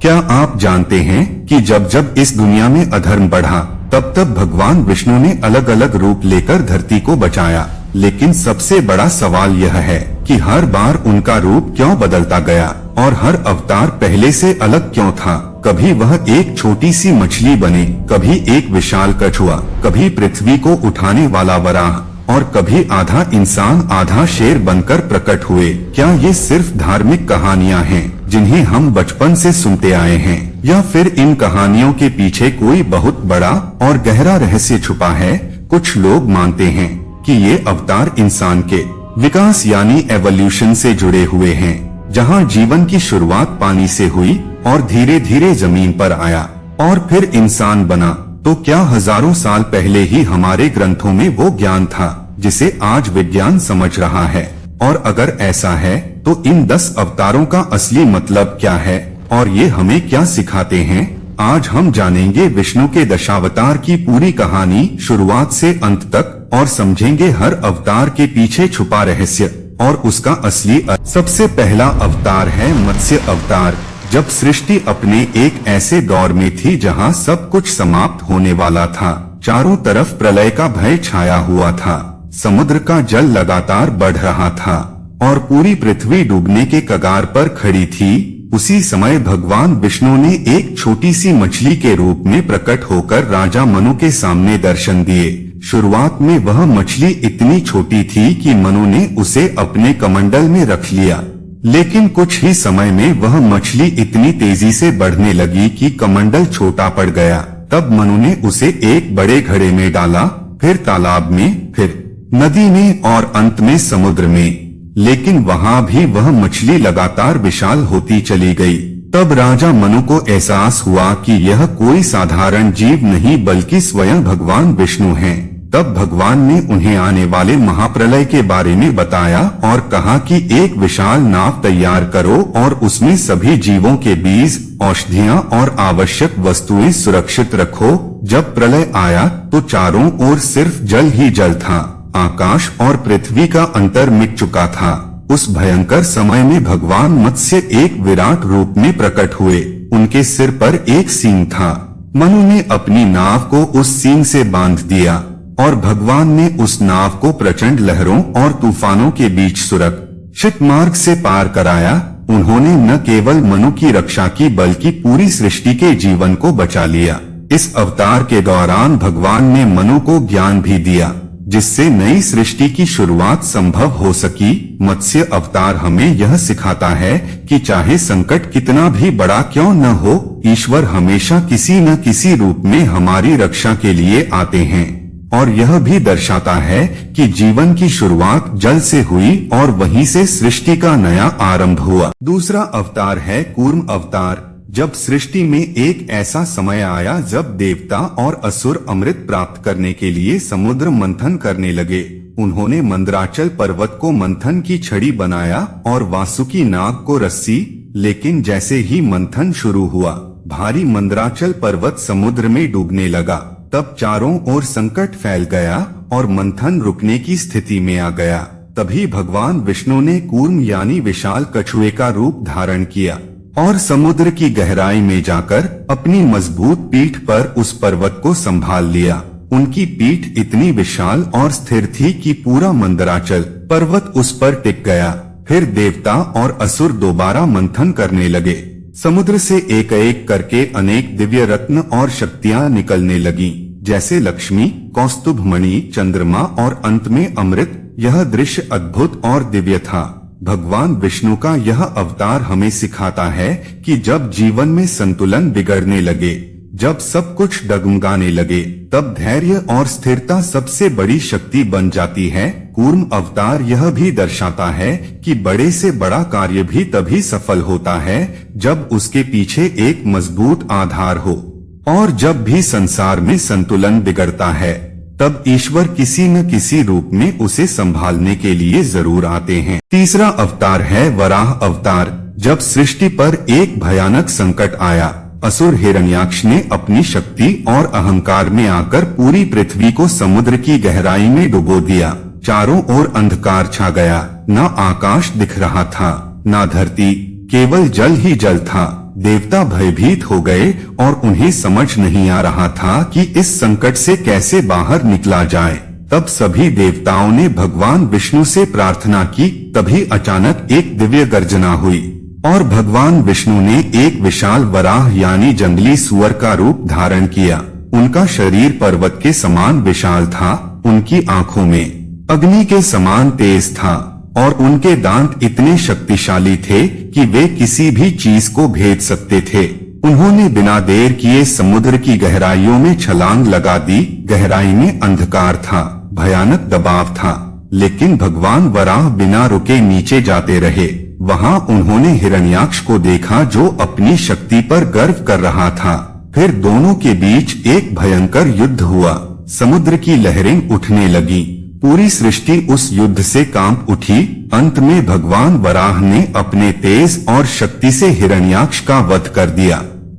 क्या आप जानते हैं कि जब जब इस दुनिया में अधर्म बढ़ा तब तब भगवान विष्णु ने अलग अलग रूप लेकर धरती को बचाया। लेकिन सबसे बड़ा सवाल यह है कि हर बार उनका रूप क्यों बदलता गया और हर अवतार पहले से अलग क्यों था। कभी वह एक छोटी सी मछली बने, कभी एक विशाल कछुआ, कभी पृथ्वी को उठाने वाला वराह और कभी आधा इंसान आधा शेर बनकर प्रकट हुए। क्या ये सिर्फ धार्मिक कहानियाँ हैं जिन्हें हम बचपन से सुनते आए हैं, या फिर इन कहानियों के पीछे कोई बहुत बड़ा और गहरा रहस्य छुपा है? कुछ लोग मानते हैं कि ये अवतार इंसान के विकास यानी एवोल्यूशन से जुड़े हुए हैं, जहाँ जीवन की शुरुआत पानी से हुई और धीरे धीरे जमीन पर आया और फिर इंसान बना। तो क्या हजारों साल पहले ही हमारे ग्रंथों में वो ज्ञान था जिसे आज विज्ञान समझ रहा है? और अगर ऐसा है तो इन 10 अवतारों का असली मतलब क्या है और ये हमें क्या सिखाते हैं? आज हम जानेंगे विष्णु के दशावतार की पूरी कहानी शुरुआत से अंत तक और समझेंगे हर अवतार के पीछे छुपा रहस्य और उसका असली अर्थ। सबसे पहला अवतार है मत्स्य अवतार। जब सृष्टि अपने एक ऐसे दौर में थी जहां सब कुछ समाप्त होने वाला था, चारों तरफ प्रलय का भय छाया हुआ था, समुद्र का जल लगातार बढ़ रहा था और पूरी पृथ्वी डूबने के कगार पर खड़ी थी, उसी समय भगवान विष्णु ने एक छोटी सी मछली के रूप में प्रकट होकर राजा मनु के सामने दर्शन दिए। शुरुआत में वह मछली इतनी छोटी थी कि मनु ने उसे अपने कमंडल में रख लिया, लेकिन कुछ ही समय में वह मछली इतनी तेजी से बढ़ने लगी कि कमंडल छोटा पड़ गया। तब मनु ने उसे एक बड़े घड़े में डाला, फिर तालाब में, फिर नदी में और अंत में समुद्र में। लेकिन वहाँ भी वह मछली लगातार विशाल होती चली गई। तब राजा मनु को एहसास हुआ कि यह कोई साधारण जीव नहीं बल्कि स्वयं भगवान विष्णु हैं। तब भगवान ने उन्हें आने वाले महाप्रलय के बारे में बताया और कहा कि एक विशाल नाव तैयार करो और उसमें सभी जीवों के बीज, औषधियाँ और आवश्यक वस्तुएं सुरक्षित रखो। जब प्रलय आया तो चारों ओर सिर्फ जल ही जल था, आकाश और पृथ्वी का अंतर मिट चुका था। उस भयंकर समय में भगवान मत्स्य एक विराट रूप में प्रकट हुए। उनके सिर पर एक सींग था। मनु ने अपनी नाव को उस सींग से बांध दिया और भगवान ने उस नाव को प्रचंड लहरों और तूफानों के बीच सुरक्षित मार्ग से पार कराया। उन्होंने न केवल मनु की रक्षा की बल्कि पूरी सृष्टि के जीवन को बचा लिया। इस अवतार के दौरान भगवान ने मनु को ज्ञान भी दिया जिससे नई सृष्टि की शुरुआत संभव हो सकी। मत्स्य अवतार हमें यह सिखाता है कि चाहे संकट कितना भी बड़ा क्यों न हो, ईश्वर हमेशा किसी न किसी रूप में हमारी रक्षा के लिए आते हैं। और यह भी दर्शाता है कि जीवन की शुरुआत जल से हुई और वहीं से सृष्टि का नया आरंभ हुआ। दूसरा अवतार है कूर्म अवतार। जब सृष्टि में एक ऐसा समय आया जब देवता और असुर अमृत प्राप्त करने के लिए समुद्र मंथन करने लगे। उन्होंने मंदराचल पर्वत को मंथन की छड़ी बनाया और वासुकी नाग को रस्सी। लेकिन जैसे ही मंथन शुरू हुआ, भारी मंदराचल पर्वत समुद्र में डूबने लगा। तब चारों ओर संकट फैल गया और मंथन रुकने की स्थिति में आ गया। तभी भगवान विष्णु ने कूर्म यानी विशाल कछुए का रूप धारण किया और समुद्र की गहराई में जाकर अपनी मजबूत पीठ पर उस पर्वत को संभाल लिया। उनकी पीठ इतनी विशाल और स्थिर थी कि पूरा मंदराचल पर्वत उस पर टिक गया। फिर देवता और असुर दोबारा मंथन करने लगे। समुद्र से एक एक करके अनेक दिव्य रत्न और शक्तियाँ निकलने लगीं, जैसे लक्ष्मी, कौस्तुभ मणि, चंद्रमा और अंत में अमृत। यह दृश्य अद्भुत और दिव्य था। भगवान विष्णु का यह अवतार हमें सिखाता है कि जब जीवन में संतुलन बिगड़ने लगे, जब सब कुछ डगमगाने लगे, तब धैर्य और स्थिरता सबसे बड़ी शक्ति बन जाती है। कूर्म अवतार यह भी दर्शाता है कि बड़े से बड़ा कार्य भी तभी सफल होता है जब उसके पीछे एक मजबूत आधार हो। और जब भी संसार में संतुलन बिगड़ता है, तब ईश्वर किसी न किसी रूप में उसे संभालने के लिए जरूर आते हैं। तीसरा अवतार है वराह अवतार। जब सृष्टि पर एक भयानक संकट आया, असुर हिरण्याक्ष ने अपनी शक्ति और अहंकार में आकर पूरी पृथ्वी को समुद्र की गहराई में डुबो दिया। चारों ओर अंधकार छा गया। न आकाश दिख रहा था, न धरती, केवल जल ही जल था। देवता भयभीत हो गए और उन्हें समझ नहीं आ रहा था कि इस संकट से कैसे बाहर निकला जाए। तब सभी देवताओं ने भगवान विष्णु से प्रार्थना की। तभी अचानक एक दिव्य गर्जना हुई और भगवान विष्णु ने एक विशाल वराह यानी जंगली सुअर का रूप धारण किया। उनका शरीर पर्वत के समान विशाल था, उनकी आंखों में अग्नि के समान तेज था और उनके दांत इतने शक्तिशाली थे कि वे किसी भी चीज को भेद सकते थे। उन्होंने बिना देर किए समुद्र की गहराइयों में छलांग लगा दी। गहराई में अंधकार था, भयानक दबाव था, लेकिन भगवान वराह बिना रुके नीचे जाते रहे। वहां उन्होंने हिरण्याक्ष को देखा जो अपनी शक्ति पर गर्व कर रहा था। फिर दोनों के बीच एक भयंकर युद्ध हुआ। समुद्र की लहरें उठने लगी, पूरी सृष्टि उस युद्ध से कांप उठी। अंत में भगवान वराह ने अपने तेज और शक्ति से हिरण्याक्ष का वध कर दिया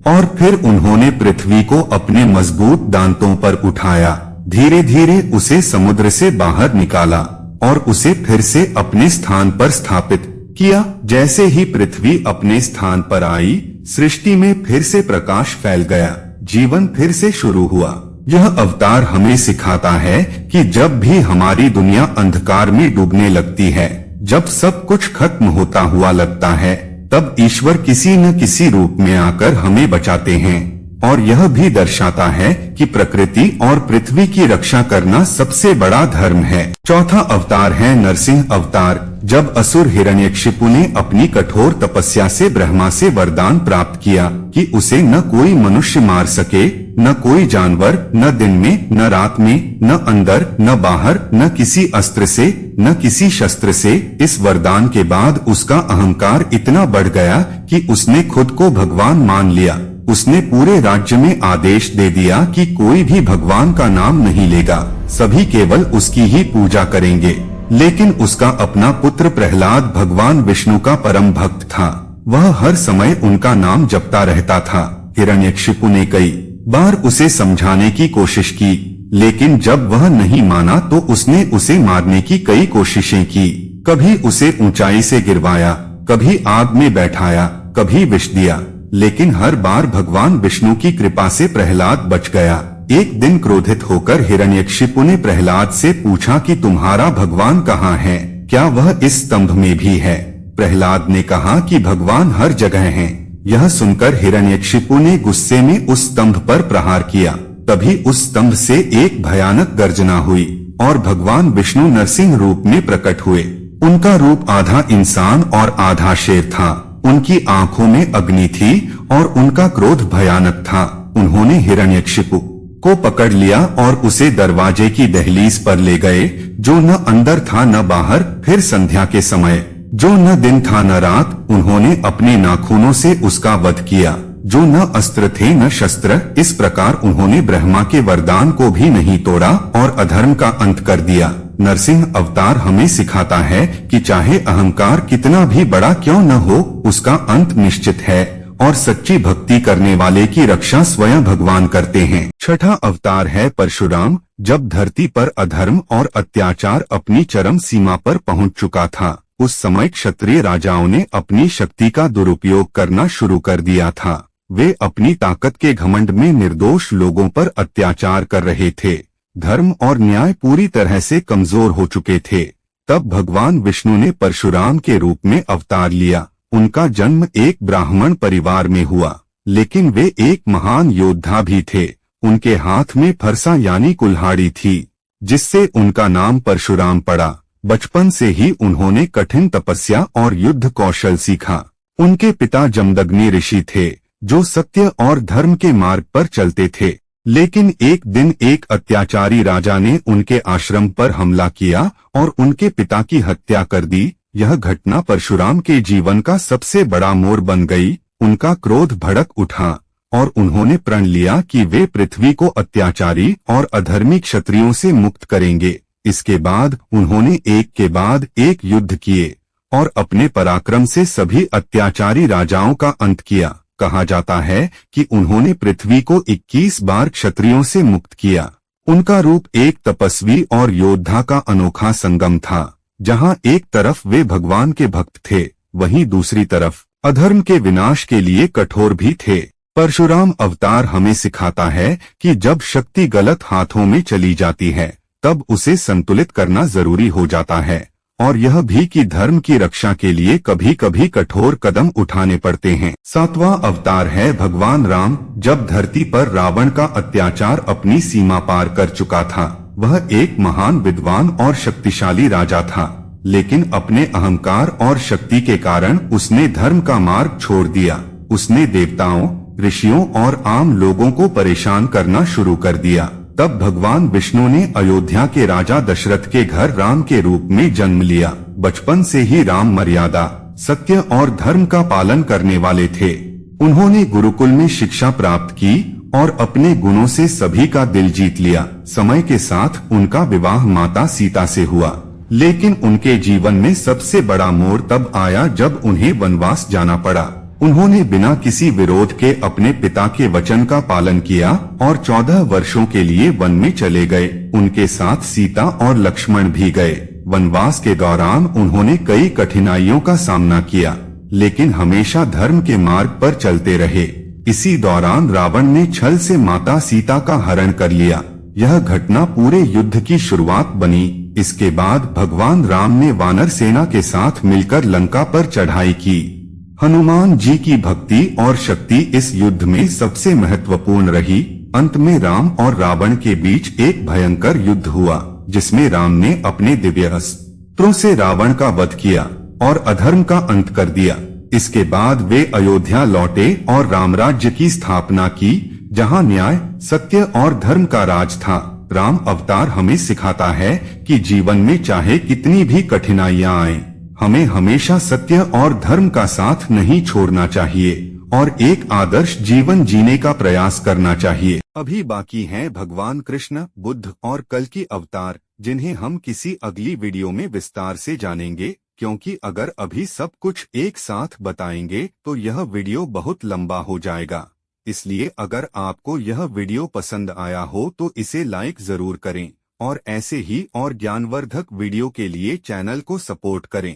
और फिर उन्होंने पृथ्वी को अपने मजबूत दांतों पर उठाया। धीरे धीरे उसे समुद्र से बाहर निकाला और उसे फिर से अपने स्थान पर स्थापित किया। जैसे ही पृथ्वी अपने स्थान पर आई, सृष्टि में फिर से प्रकाश फैल गया, जीवन फिर से शुरू हुआ। यह अवतार हमें सिखाता है कि जब भी हमारी दुनिया अंधकार में डूबने लगती है, जब सब कुछ खत्म होता हुआ लगता है, तब ईश्वर किसी न किसी रूप में आकर हमें बचाते हैं। और यह भी दर्शाता है कि प्रकृति और पृथ्वी की रक्षा करना सबसे बड़ा धर्म है। चौथा अवतार है नरसिंह अवतार। जब असुर हिरण्यकशिपु ने अपनी कठोर तपस्या से ब्रह्मा से वरदान प्राप्त किया कि उसे न कोई मनुष्य मार सके, न कोई जानवर, न दिन में न रात में, न अंदर न बाहर, न किसी अस्त्र से न किसी शस्त्र से, इस वरदान के बाद उसका अहंकार इतना बढ़ गया कि उसने खुद को भगवान मान लिया। उसने पूरे राज्य में आदेश दे दिया कि कोई भी भगवान का नाम नहीं लेगा, सभी केवल उसकी ही पूजा करेंगे। लेकिन उसका अपना पुत्र प्रहलाद भगवान विष्णु का परम भक्त था। वह हर समय उनका नाम जपता रहता था। हिरण्यकशिपु ने कई बार उसे समझाने की कोशिश की, लेकिन जब वह नहीं माना तो उसने उसे मारने की कई कोशिशें की। कभी उसे ऊंचाई से गिरवाया, कभी आग में बैठाया, कभी विष दिया, लेकिन हर बार भगवान विष्णु की कृपा से प्रहलाद बच गया। एक दिन क्रोधित होकर हिरण्यकशिपु ने प्रहलाद से पूछा कि तुम्हारा भगवान कहाँ है, क्या वह इस स्तंभ में भी है? प्रहलाद ने कहा कि भगवान हर जगह हैं। यह सुनकर हिरण्यकशिपु ने गुस्से में उस स्तंभ पर प्रहार किया। तभी उस स्तंभ से एक भयानक गर्जना हुई और भगवान विष्णु नरसिंह रूप में प्रकट हुए। उनका रूप आधा इंसान और आधा शेर था। उनकी आंखों में अग्नि थी और उनका क्रोध भयानक था। उन्होंने हिरण्यकशिपु को पकड़ लिया और उसे दरवाजे की दहलीज पर ले गए, जो न अंदर था न बाहर। फिर संध्या के समय, जो न दिन था न रात, उन्होंने अपने नाखूनों से उसका वध किया, जो न अस्त्र थे न शस्त्र। इस प्रकार उन्होंने ब्रह्मा के वरदान को भी नहीं तोड़ा और अधर्म का अंत कर दिया। नरसिंह अवतार हमें सिखाता है कि चाहे अहंकार कितना भी बड़ा क्यों न हो, उसका अंत निश्चित है और सच्ची भक्ति करने वाले की रक्षा स्वयं भगवान करते हैं। छठा अवतार है परशुराम। जब धरती पर अधर्म और अत्याचार अपनी चरम सीमा पर पहुंच चुका था, उस समय क्षत्रिय राजाओं ने अपनी शक्ति का दुरुपयोग करना शुरू कर दिया था। वे अपनी ताकत के घमंड में निर्दोष लोगों पर अत्याचार कर रहे थे। धर्म और न्याय पूरी तरह से कमजोर हो चुके थे। तब भगवान विष्णु ने परशुराम के रूप में अवतार लिया। उनका जन्म एक ब्राह्मण परिवार में हुआ, लेकिन वे एक महान योद्धा भी थे। उनके हाथ में फरसा यानी कुल्हाड़ी थी, जिससे उनका नाम परशुराम पड़ा। बचपन से ही उन्होंने कठिन तपस्या और युद्ध कौशल सीखा। उनके पिता जमदग्नि ऋषि थे, जो सत्य और धर्म के मार्ग पर चलते थे। लेकिन एक दिन एक अत्याचारी राजा ने उनके आश्रम पर हमला किया और उनके पिता की हत्या कर दी। यह घटना परशुराम के जीवन का सबसे बड़ा मोड़ बन गई। उनका क्रोध भड़क उठा और उन्होंने प्रण लिया कि वे पृथ्वी को अत्याचारी और अधर्मी क्षत्रियों से मुक्त करेंगे। इसके बाद उन्होंने एक के बाद एक युद्ध किए और अपने पराक्रम से सभी अत्याचारी राजाओं का अंत किया। कहा जाता है कि उन्होंने पृथ्वी को 21 बार क्षत्रियों से मुक्त किया। उनका रूप एक तपस्वी और योद्धा का अनोखा संगम था, जहां एक तरफ वे भगवान के भक्त थे, वहीं दूसरी तरफ अधर्म के विनाश के लिए कठोर भी थे। परशुराम अवतार हमें सिखाता है कि जब शक्ति गलत हाथों में चली जाती है तब उसे संतुलित करना जरूरी हो जाता है, और यह भी कि धर्म की रक्षा के लिए कभी कभी कठोर कदम उठाने पड़ते हैं। 7वां अवतार है भगवान राम। जब धरती पर रावण का अत्याचार अपनी सीमा पार कर चुका था, वह एक महान विद्वान और शक्तिशाली राजा था, लेकिन अपने अहंकार और शक्ति के कारण उसने धर्म का मार्ग छोड़ दिया। उसने देवताओं, ऋषियों और आम लोगों को परेशान करना शुरू कर दिया। तब भगवान विष्णु ने अयोध्या के राजा दशरथ के घर राम के रूप में जन्म लिया। बचपन से ही राम मर्यादा, सत्य और धर्म का पालन करने वाले थे। उन्होंने गुरुकुल में शिक्षा प्राप्त की और अपने गुणों से सभी का दिल जीत लिया। समय के साथ उनका विवाह माता सीता से हुआ, लेकिन उनके जीवन में सबसे बड़ा मोड़ तब आया जब उन्हें वनवास जाना पड़ा। उन्होंने बिना किसी विरोध के अपने पिता के वचन का पालन किया और 14 वर्षों के लिए वन में चले गए। उनके साथ सीता और लक्ष्मण भी गए। वनवास के दौरान उन्होंने कई कठिनाइयों का सामना किया, लेकिन हमेशा धर्म के मार्ग पर चलते रहे। इसी दौरान रावण ने छल से माता सीता का हरण कर लिया। यह घटना पूरे युद्ध की शुरुआत बनी। इसके बाद भगवान राम ने वानर सेना के साथ मिलकर लंका पर चढ़ाई की। हनुमान जी की भक्ति और शक्ति इस युद्ध में सबसे महत्वपूर्ण रही। अंत में राम और रावण के बीच एक भयंकर युद्ध हुआ, जिसमें राम ने अपने दिव्य अस्त्रों से रावण का वध किया और अधर्म का अंत कर दिया। इसके बाद वे अयोध्या लौटे और रामराज्य की स्थापना की, जहां न्याय, सत्य और धर्म का राज था। राम अवतार हमें सिखाता है कि जीवन में चाहे कितनी भी कठिनाइयां आएं, हमें हमेशा सत्य और धर्म का साथ नहीं छोड़ना चाहिए और एक आदर्श जीवन जीने का प्रयास करना चाहिए। अभी बाकी हैं भगवान कृष्ण, बुद्ध और कल्कि अवतार, जिन्हें हम किसी अगली वीडियो में विस्तार से जानेंगे, क्योंकि अगर अभी सब कुछ एक साथ बताएंगे तो यह वीडियो बहुत लंबा हो जाएगा। इसलिए अगर आपको यह वीडियो पसंद आया हो तो इसे लाइक जरूर करें और ऐसे ही और ज्ञानवर्धक वीडियो के लिए चैनल को सपोर्ट करें।